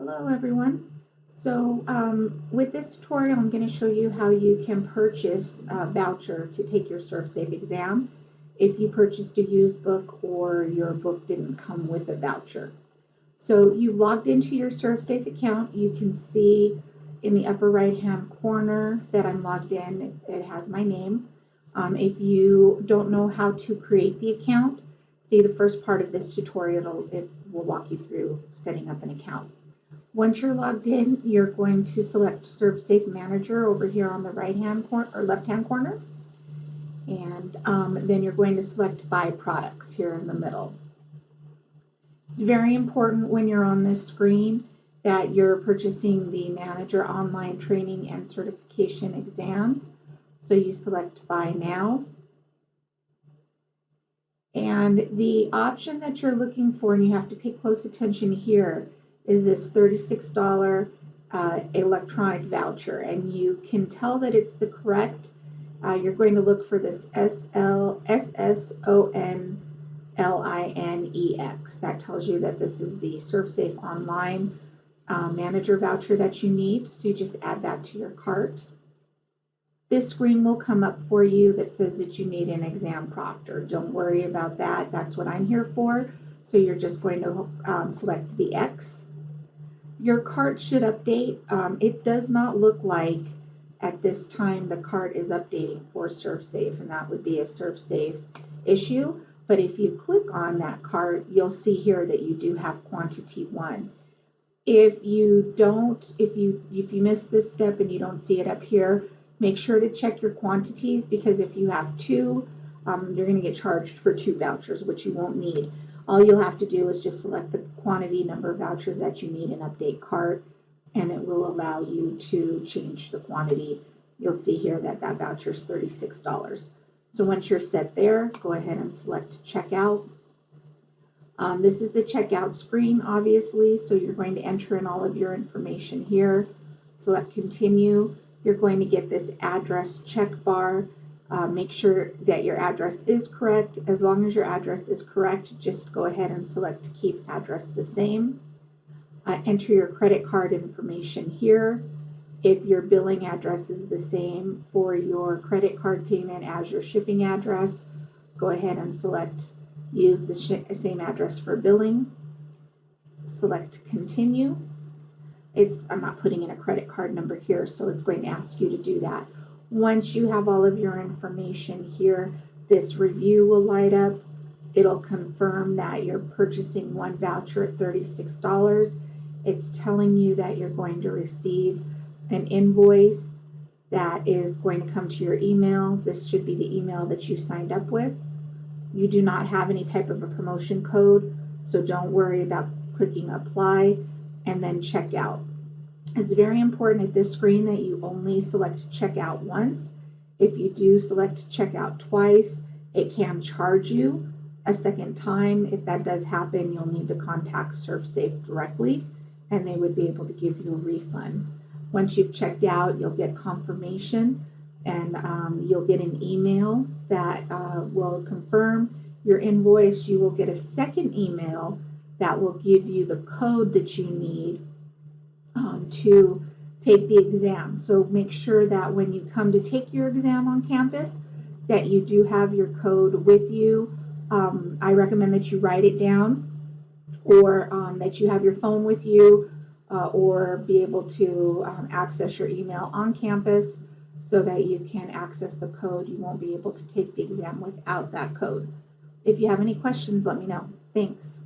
Hello everyone. With this tutorial I'm going to show you how you can purchase a voucher to take your ServSafe exam if you purchased a used book or your book didn't come with a voucher. So you've logged into your ServSafe account. You can see in the upper right hand corner that I'm logged in. It has my name. If you don't know how to create the account, see the first part of this tutorial. It will walk you through setting up an account. Once you're logged in, you're going to select ServSafe Manager over here on the right hand corner or left hand corner. And then you're going to select Buy Products here in the middle. It's very important when you're on this screen that you're purchasing the Manager Online Training and Certification Exams. So you select Buy Now. And the option that you're looking for, and you have to pay close attention here, is this $36 electronic voucher. And you can tell that it's the correct. You're going to look for this SSONLINEX. That tells you that this is the ServSafe Online Manager voucher that you need. So you just add that to your cart. This screen will come up for you that says that you need an exam proctor. Don't worry about that. That's what I'm here for. So you're just going to select the X. Your cart should update. It does not look like at this time the cart is updating for ServSafe, and that would be a ServSafe issue. But if you click on that cart, you'll see here that you do have quantity 1. If you miss this step and you don't see it up here, make sure to check your quantities, because if you have 2, you're going to get charged for 2 vouchers, which you won't need. All you'll have to do is just select the quantity number of vouchers that you need and update cart, and it will allow you to change the quantity. You'll see here that that voucher is $36. So once you're set there, go ahead and select Checkout. This is the checkout screen, obviously, so you're going to enter in all of your information here. Select Continue. You're going to get this address check bar. Make sure that your address is correct. As long as your address is correct, just go ahead and select Keep Address the Same. Enter your credit card information here. If your billing address is the same for your credit card payment as your shipping address, go ahead and select Use the same address for billing. Select Continue. I'm not putting in a credit card number here, so it's going to ask you to do that. Once you have all of your information here, this review will light up. It'll confirm that you're purchasing 1 voucher at $36. It's telling you that you're going to receive an invoice that is going to come to your email. This should be the email that you signed up with. You do not have any type of a promotion code, so don't worry about clicking Apply and then Checkout. It's very important at this screen that you only select Checkout once. If you do select Checkout twice, it can charge you a second time. If that does happen, you'll need to contact ServSafe directly, and they would be able to give you a refund. Once you've checked out, you'll get confirmation, and you'll get an email that will confirm your invoice. You will get a second email that will give you the code that you need to take the exam. So make sure that when you come to take your exam on campus, that you do have your code with you. I recommend that you write it down, or that you have your phone with you, or be able to access your email on campus so that you can access the code. You won't be able to take the exam without that code. If you have any questions, let me know. Thanks.